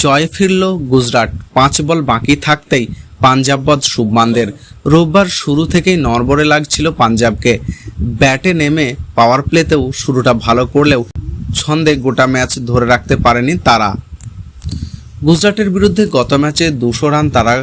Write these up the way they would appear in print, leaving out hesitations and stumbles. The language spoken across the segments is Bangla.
জয় ফিরল গুজরাট। 5 বল বাকি থাকতেই পাঞ্জাব বধ শুভমানদের। রোববার শুরু থেকেই নড়বড়ে লাগছিল পাঞ্জাবকে। ব্যাটে নেমে পাওয়ার প্লেতেও শুরুটা ভালো করলেও ছন্দে গোটা ম্যাচ ধরে রাখতে পারেনি তারা। গুজরাটের বিরুদ্ধে গত ম্যাচে 200 রান তাড়া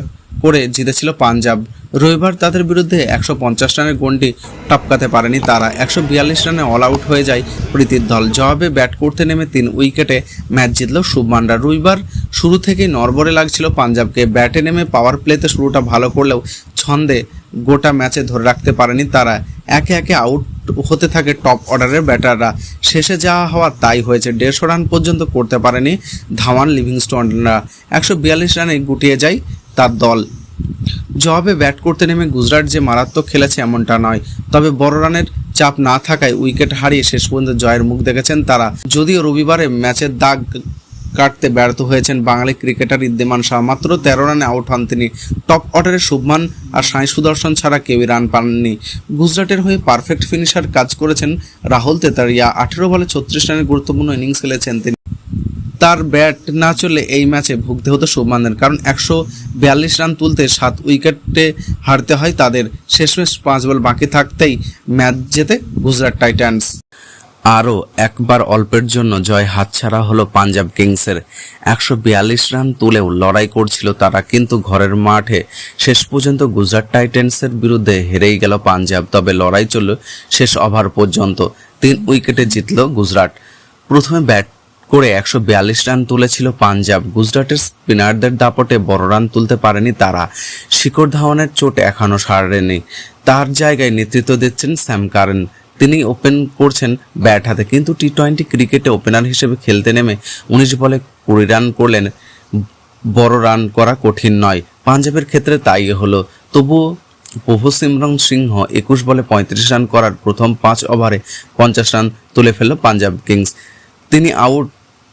করে জিতেছিল পাঞ্জাব। রবিবার তাদের বিরুদ্ধে 150 রানের গন্ডি টপকাতে পারেনি তারা। 142 রানে অল আউট হয়ে যায় প্রীতির দল। জবাবে ব্যাট করতে নেমে 3 উইকেটে ম্যাচ জিতল শুভমানরা। রবিবার শুরু থেকেই নড়বড়ে লাগছিল পাঞ্জাবকে। ব্যাটে নেমে পাওয়ার প্লেতে শুরুটা ভালো করলেও ছন্দে গোটা ম্যাচে ধরে রাখতে পারেনি তারা। একে একে আউট হতে থাকে টপ অর্ডারের ব্যাটাররা। শেষে যা হওয়া তাই হয়েছে। 150 রান পর্যন্ত করতে পারেনি ধাওয়ান লিভিংস্টোনরা। 142 রানে গুটিয়ে যায় তার দল। জবাবে ব্যাট করতে নেমে গুজরাট যে মারাত্মক খেলেছে এমনটা নয়, তবে বড় রানের চাপ না থাকায় উইকেট হারিয়ে শেষ পর্যন্ত জয়ের মুখ দেখেছেন তারা। যদিও রবিবারে ম্যাচের দাগ কাটতে ব্যর্থ হয়েছেন বাঙালি ক্রিকেটার ঋদ্ধিমান শাহ। মাত্র 13 রানে আউট হন তিনি। টপ অর্ডারে শুভমান আর সাই সুদর্শন ছাড়া কেউই রান পাননি। গুজরাটের হয়ে পারফেক্ট ফিনিশার কাজ করেছেন রাহুল তেতারিয়া। 18 বলে 36 রানের গুরুত্বপূর্ণ ইনিংস খেলেছেন তিনি। তার ব্যাট না চললে এই ম্যাচে ভুগতে হতো শুভমানদের, কারণ 142 রান তুলতে 7 উইকেটে হারতে হয় তাদের। শেষমেশ 5 বল বাকি থাকতেই ম্যাচ জেতে গুজরাট টাইটান্স। আরও একবার অল্পের জন্য জয় হাতছাড়া হলো পাঞ্জাব কিংসের। 142 রান তুলেও লড়াই করছিল তারা, কিন্তু ঘরের মাঠে শেষ পর্যন্ত গুজরাট টাইটান্সের বিরুদ্ধে হেরেই গেল পাঞ্জাব। তবে লড়াই চলল শেষ ওভার পর্যন্ত। 3 উইকেটে জিতল গুজরাট। প্রথমে ব্যাট করে 142 রান তুলেছিল পাঞ্জাব। গুজরাটের স্পিনারদের দাপটে বড় রান তুলতে পারেনি তারা। শিখর ধাওয়ানের চোট এখনও সারেনি। তার জায়গায় নেতৃত্ব দিচ্ছেন স্যাম কারেন। তিনি ওপেন করছেন ব্যাট হাতে, কিন্তু টি-20 ক্রিকেটে ওপেনার হিসেবে খেলতে নেমে 19 বলে 20 রান করলেন। বড় রান করা কঠিন নয়, পাঞ্জাবের ক্ষেত্রে তাই হলো। তবুও প্রভু সিমরন সিংহ 21 বলে 35 রান করার প্রথম 5 ওভারে 50 রান তুলে ফেলল পাঞ্জাব কিংস। তিনি আউট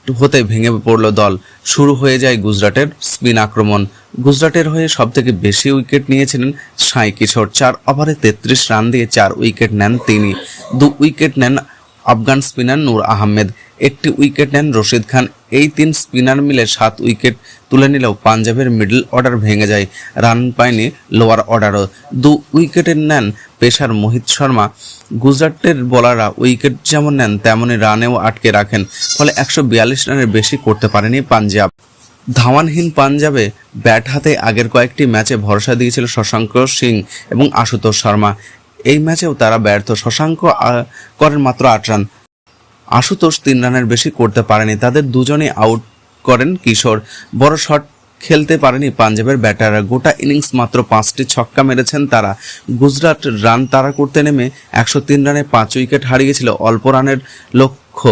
হতে ভেঙে পড়ল দল। শুরু হয়ে যায় গুজরাটের স্পিন আক্রমণ। গুজরাটের হয়ে সবথেকে বেশি উইকেট নিয়েছিলেন সাই কিশোর। 4 ওভারে 33 রান দিয়ে 4 উইকেট নেন তিনি। 2 উইকেট নেন আফগান স্পিনার নূর আহমেদ। 1টি উইকেট নেন রশিদ খান। এই 3 স্পিনার মিলে 7 উইকেট তুলে নিলেও পাঞ্জাবের মিডল অর্ডার ভেঙে যায়। রান পায়নি লোয়ার অর্ডারও। 2 উইকেটে নেন পেসার মোহিত শর্মা। গুজরাটের বোলাররা উইকেট যেমন নেন তেমনই রানেও আটকে রাখেন। ফলে 142 রানের বেশি করতে পারেনি পাঞ্জাব। ধাওয়ানহীন পাঞ্জাবে ব্যাট হাতে আগের কয়েকটি ম্যাচে ভরসা দিয়েছিল শশাঙ্ক সিং এবং আশুতোষ শর্মা। এই ম্যাচেও তারা ব্যর্থ। শশাঙ্ক করেন মাত্র 8 রান। আশুতোষ 3 রানের বেশি করতে পারেনি। তাদের দুজনেই আউট করেন কিশোর। বড় শট খেলতে পারেনি পাঞ্জাবের ব্যাটাররা। গোটা ইনিংস মাত্র 5টি ছক্কা মেরেছেন তারা। গুজরাট রান তাড়া করতে নেমে 103 রানে 5 উইকেট হারিয়েছিল। অল্প রানের লক্ষ্য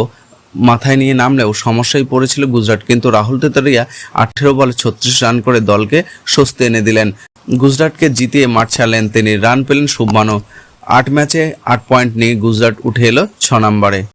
মাথায় নিয়ে নামলেও সমস্যায় পড়েছিল গুজরাট, কিন্তু রাহুল তেতারিয়া 18 বলে 36 রান করে দলকে স্বস্তি এনে দিলেন। গুজরাটকে জিতিয়ে মাঠ ছাড়লেন তিনি। রান পেলেন শুভমানও। 8 ম্যাচে 8 পয়েন্ট নিয়ে গুজরাট উঠে এলো 6 নম্বরে।